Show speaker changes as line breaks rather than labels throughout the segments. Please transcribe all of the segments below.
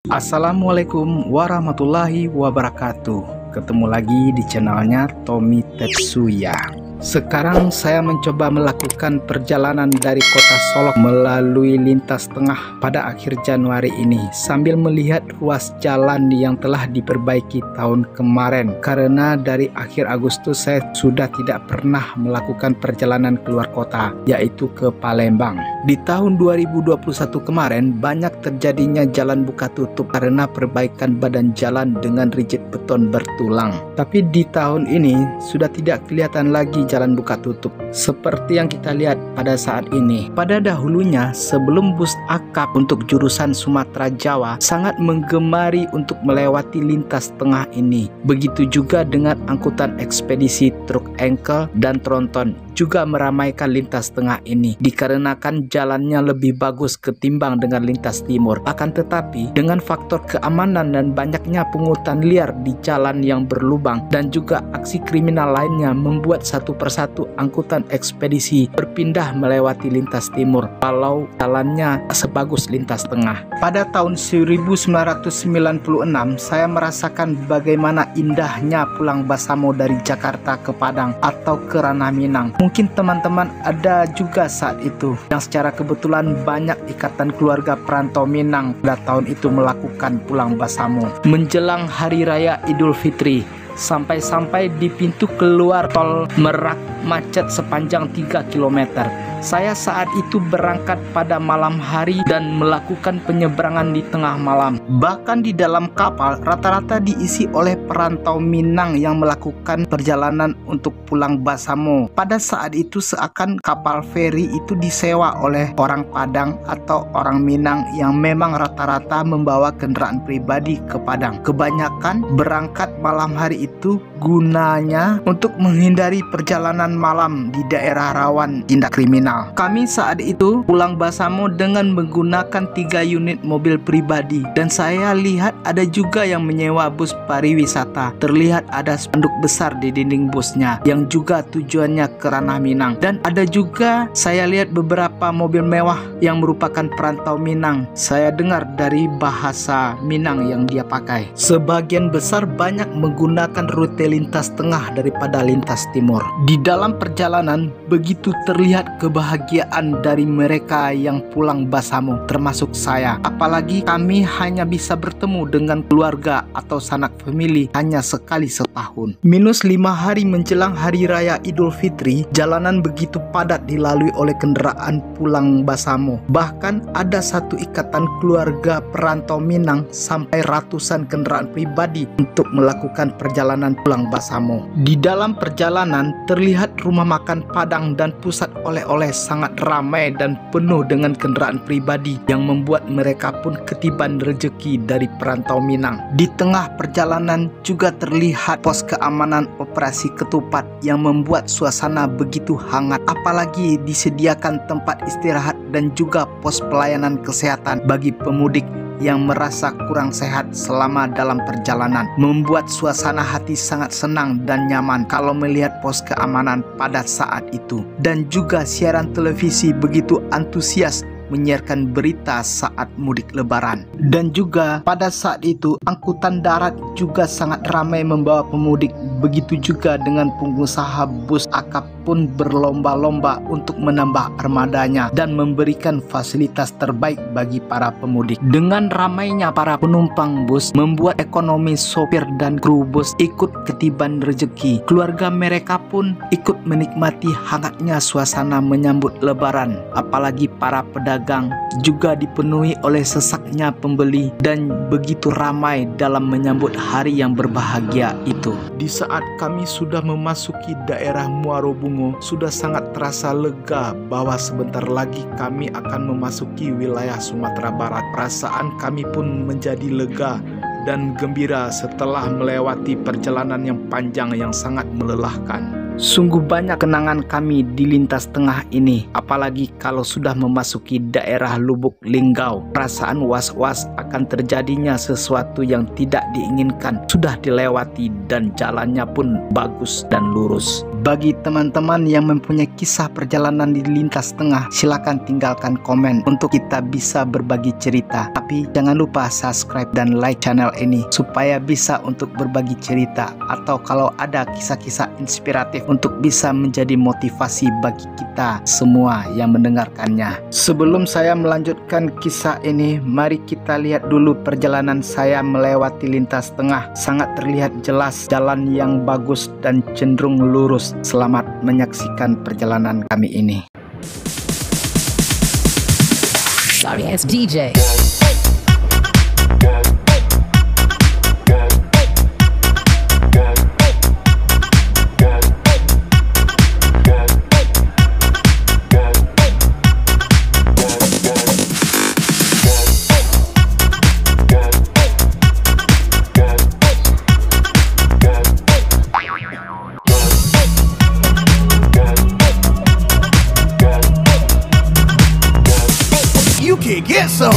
Assalamualaikum warahmatullahi wabarakatuh. Ketemu lagi di channelnya Tommy Tetsuya. Sekarang saya mencoba melakukan perjalanan dari kota Solok melalui lintas tengah pada akhir Januari ini sambil melihat ruas jalan yang telah diperbaiki tahun kemarin, karena dari akhir Agustus saya sudah tidak pernah melakukan perjalanan keluar kota, yaitu ke Palembang. Di tahun 2021 kemarin banyak terjadinya jalan buka tutup karena perbaikan badan jalan dengan rigid beton bertulang. Tapi di tahun ini sudah tidak kelihatan lagi jalan buka tutup seperti yang kita lihat pada saat ini. Pada dahulunya sebelum bus akap untuk jurusan Sumatera Jawa sangat menggemari untuk melewati lintas tengah ini. Begitu juga dengan angkutan ekspedisi truk engkel dan tronton juga meramaikan lintas tengah ini dikarenakan jalannya lebih bagus ketimbang dengan lintas timur. Akan tetapi dengan faktor keamanan dan banyaknya pungutan liar di jalan yang berlubang dan juga aksi kriminal lainnya membuat satu persatu angkutan ekspedisi berpindah melewati lintas timur walau jalannya sebagus lintas tengah. Pada tahun 1996 saya merasakan bagaimana indahnya pulang Basamo dari Jakarta ke Padang atau ke Ranah Minang. Mungkin teman-teman ada juga saat itu yang secara kebetulan banyak ikatan keluarga perantau Minang pada tahun itu melakukan pulang Basamo menjelang Hari Raya Idul Fitri. Sampai-sampai di pintu keluar tol Merak macet sepanjang 3 km. Saya saat itu berangkat pada malam hari dan melakukan penyeberangan di tengah malam. Bahkan di dalam kapal rata-rata diisi oleh perantau Minang yang melakukan perjalanan untuk pulang Basamo. Pada saat itu seakan kapal feri itu disewa oleh orang Padang atau orang Minang yang memang rata-rata membawa kendaraan pribadi ke Padang. Kebanyakan berangkat malam hari itu gunanya untuk menghindari perjalanan malam di daerah rawan tindak kriminal. Kami saat itu pulang Basamo dengan menggunakan 3 unit mobil pribadi dan saya lihat ada juga yang menyewa bus pariwisata. Terlihat ada spanduk besar di dinding busnya yang juga tujuannya ke Ranah Minang, dan ada juga saya lihat beberapa mobil mewah yang merupakan perantau Minang. Saya dengar dari bahasa Minang yang dia pakai. Sebagian besar banyak menggunakan rute lintas tengah daripada lintas timur. Di dalam perjalanan begitu terlihat kebahagiaan dari mereka yang pulang Basamo, termasuk saya. Apalagi kami hanya bisa bertemu dengan keluarga atau sanak famili hanya sekali setahun. Minus 5 hari menjelang Hari Raya Idul Fitri, jalanan begitu padat dilalui oleh kendaraan pulang Basamo. Bahkan ada satu ikatan keluarga perantau Minang sampai ratusan kendaraan pribadi untuk melakukan perjalanan pulang Basamo. Di dalam perjalanan terlihat rumah makan Padang dan pusat oleh-oleh sangat ramai dan penuh dengan kendaraan pribadi yang membuat mereka pun ketiban rezeki dari perantau Minang. Di tengah perjalanan juga terlihat pos keamanan operasi ketupat yang membuat suasana begitu hangat, apalagi disediakan tempat istirahat dan juga pos pelayanan kesehatan bagi pemudik yang merasa kurang sehat selama dalam perjalanan, membuat suasana hati sangat senang dan nyaman kalau melihat pos keamanan pada saat itu. Dan juga siaran televisi begitu antusias menyiarkan berita saat mudik lebaran. Dan juga pada saat itu angkutan darat juga sangat ramai membawa pemudik. Begitu juga dengan pengusaha bus akap pun berlomba-lomba untuk menambah armadanya dan memberikan fasilitas terbaik bagi para pemudik. Dengan ramainya para penumpang bus membuat ekonomi sopir dan kru bus ikut ketiban rezeki. Keluarga mereka pun ikut menikmati hangatnya suasana menyambut lebaran. Apalagi para pedagang juga dipenuhi oleh sesaknya pembeli dan begitu ramai dalam menyambut hari yang berbahagia itu. Di saat kami sudah memasuki daerah Muaro Bungo, sudah sangat terasa lega bahwa sebentar lagi kami akan memasuki wilayah Sumatera Barat. Perasaan kami pun menjadi lega dan gembira setelah melewati perjalanan yang panjang yang sangat melelahkan. Sungguh banyak kenangan kami di lintas tengah ini, apalagi kalau sudah memasuki daerah Lubuk Linggau. Perasaan was-was akan terjadinya sesuatu yang tidak diinginkan sudah dilewati dan jalannya pun bagus dan lurus. Bagi teman-teman yang mempunyai kisah perjalanan di lintas tengah, silakan tinggalkan komen untuk kita bisa berbagi cerita. Tapi jangan lupa subscribe dan like channel ini supaya bisa untuk berbagi cerita, atau kalau ada kisah-kisah inspiratif untuk bisa menjadi motivasi bagi kita semua yang mendengarkannya. Sebelum saya melanjutkan kisah ini, mari kita lihat dulu perjalanan saya melewati lintas tengah. Sangat terlihat jelas jalan yang bagus dan cenderung lurus. Selamat menyaksikan perjalanan kami ini.
Sorry, it's DJ.
You can get some.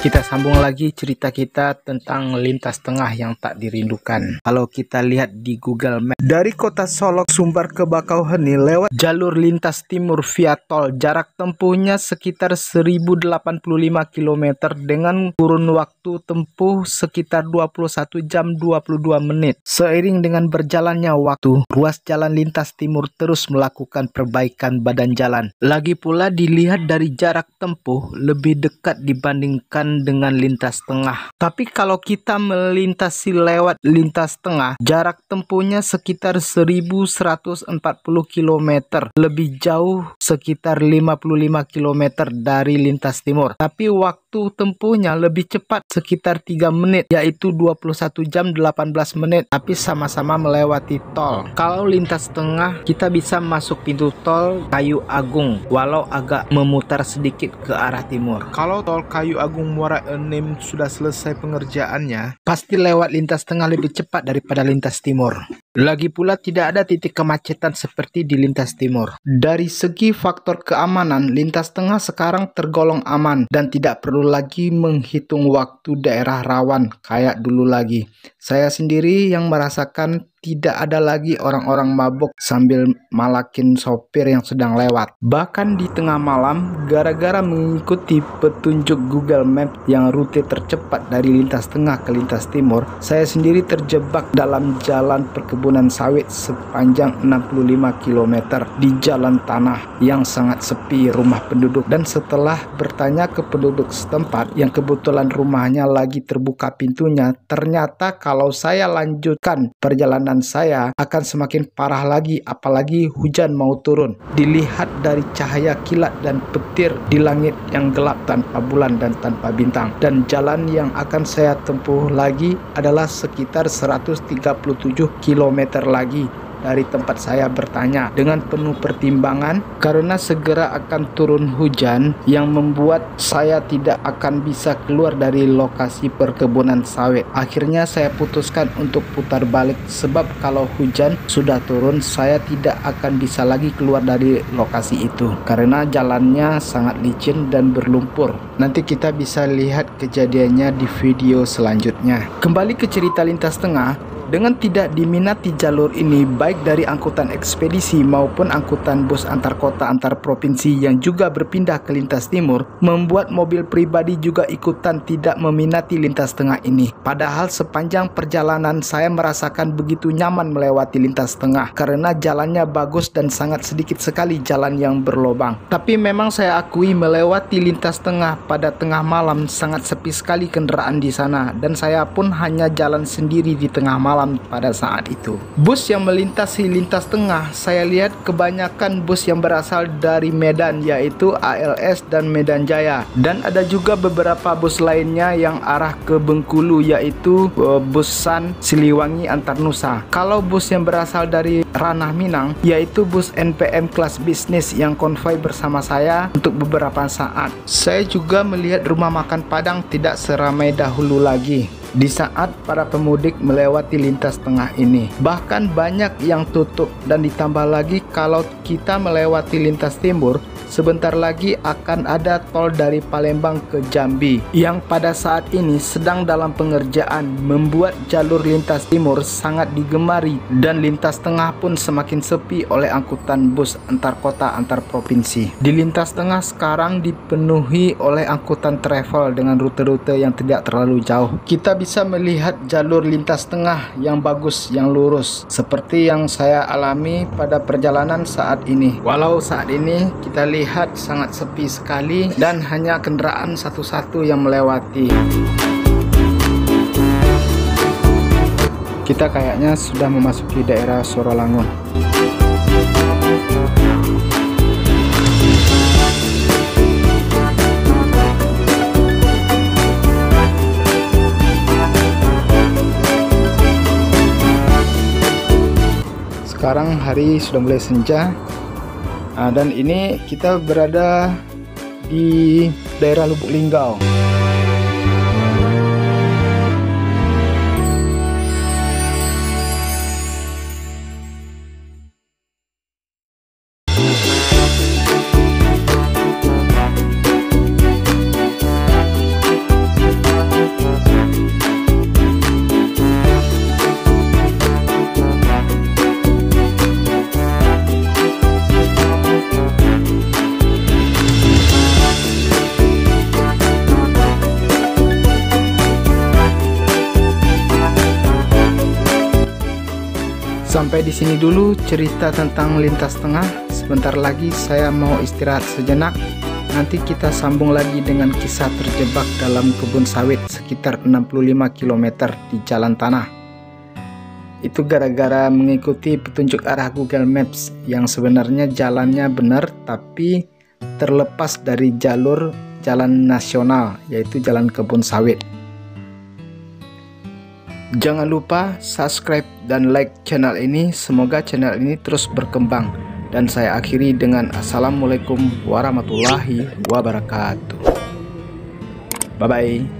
Kita sambung lagi cerita kita tentang lintas tengah yang tak dirindukan. Kalau kita lihat di Google Map, dari kota Solok Sumbar ke Bakauheni lewat jalur lintas timur via tol, jarak tempuhnya sekitar 1085 km dengan kurun waktu tempuh sekitar 21 jam 22 menit. Seiring dengan berjalannya waktu, ruas jalan lintas timur terus melakukan perbaikan badan jalan. Lagi pula dilihat dari jarak tempuh lebih dekat dibandingkan dengan lintas tengah. Tapi kalau kita melintasi lewat lintas tengah, jarak tempuhnya sekitar 1140 km, lebih jauh sekitar 55 km dari lintas timur. Tapi waktu tempuhnya lebih cepat sekitar 3 menit, yaitu 21 jam 18 menit, tapi sama-sama melewati tol. Kalau lintas tengah, kita bisa masuk pintu tol Kayu Agung, walau agak memutar sedikit ke arah timur. Kalau tol Kayu Agung Muara Enim sudah selesai pengerjaannya, pasti lewat lintas tengah lebih cepat daripada lintas timur. Lagi pula tidak ada titik kemacetan seperti di lintas timur. Dari segi faktor keamanan, lintas tengah sekarang tergolong aman dan tidak perlu lagi menghitung waktu daerah rawan kayak dulu lagi. Saya sendiri yang merasakan tidak ada lagi orang-orang mabuk sambil malakin sopir yang sedang lewat. Bahkan di tengah malam, gara-gara mengikuti petunjuk Google Maps yang rute tercepat dari lintas tengah ke lintas timur, saya sendiri terjebak dalam jalan perkebunan sawit sepanjang 65 km di jalan tanah yang sangat sepi rumah penduduk. Dan setelah bertanya ke penduduk setempat yang kebetulan rumahnya lagi terbuka pintunya, ternyata kalau saya lanjutkan perjalanan saya akan semakin parah lagi, apalagi hujan mau turun. Dilihat dari cahaya kilat dan petir di langit yang gelap tanpa bulan dan tanpa bintang. Dan jalan yang akan saya tempuh lagi adalah sekitar 137 km lagi dari tempat saya bertanya dengan penuh pertimbangan karena segera akan turun hujan yang membuat saya tidak akan bisa keluar dari lokasi perkebunan sawit. Akhirnya saya putuskan untuk putar balik sebab kalau hujan sudah turun saya tidak akan bisa lagi keluar dari lokasi itu karena jalannya sangat licin dan berlumpur. Nanti kita bisa lihat kejadiannya di video selanjutnya. Kembali ke cerita lintas tengah. Dengan tidak diminati jalur ini baik dari angkutan ekspedisi maupun angkutan bus antar kota antar provinsi yang juga berpindah ke lintas timur, membuat mobil pribadi juga ikutan tidak meminati lintas tengah ini. Padahal sepanjang perjalanan saya merasakan begitu nyaman melewati lintas tengah karena jalannya bagus dan sangat sedikit sekali jalan yang berlobang. Tapi memang saya akui melewati lintas tengah pada tengah malam sangat sepi sekali kendaraan di sana dan saya pun hanya jalan sendiri di tengah malam pada saat itu. Bus yang melintasi lintas tengah, saya lihat kebanyakan bus yang berasal dari Medan, yaitu ALS dan Medan Jaya, dan ada juga beberapa bus lainnya yang arah ke Bengkulu, yaitu busan Siliwangi antar Nusa. Kalau bus yang berasal dari ranah Minang, yaitu bus NPM kelas bisnis yang konvoi bersama saya untuk beberapa saat. Saya juga melihat rumah makan Padang tidak seramai dahulu lagi di saat para pemudik melewati lintas tengah ini. Bahkan banyak yang tutup dan ditambah lagi kalau kita melewati lintas timur, sebentar lagi akan ada tol dari Palembang ke Jambi yang pada saat ini sedang dalam pengerjaan, membuat jalur lintas timur sangat digemari dan lintas tengah pun semakin sepi oleh angkutan bus antar kota antar provinsi. Di lintas tengah sekarang dipenuhi oleh angkutan travel dengan rute-rute yang tidak terlalu jauh. Kita bisa melihat jalur lintas tengah yang bagus, yang lurus, seperti yang saya alami pada perjalanan saat ini. Walau saat ini kita lihat sangat sepi sekali dan hanya kendaraan satu-satu yang melewati. Kita kayaknya sudah memasuki daerah Sorolangun. Sekarang hari sudah mulai senja. Dan ini kita berada di daerah Lubuk Linggau. Sampai di sini dulu cerita tentang lintas tengah. Sebentar lagi saya mau istirahat sejenak. Nanti kita sambung lagi dengan kisah terjebak dalam kebun sawit sekitar 65 km di jalan tanah. Itu gara-gara mengikuti petunjuk arah Google Maps yang sebenarnya jalannya benar tapi terlepas dari jalur jalan nasional, yaitu jalan kebun sawit. Jangan lupa subscribe dan like channel ini. Semoga channel ini terus berkembang. Dan saya akhiri dengan Assalamualaikum warahmatullahi wabarakatuh. Bye-bye.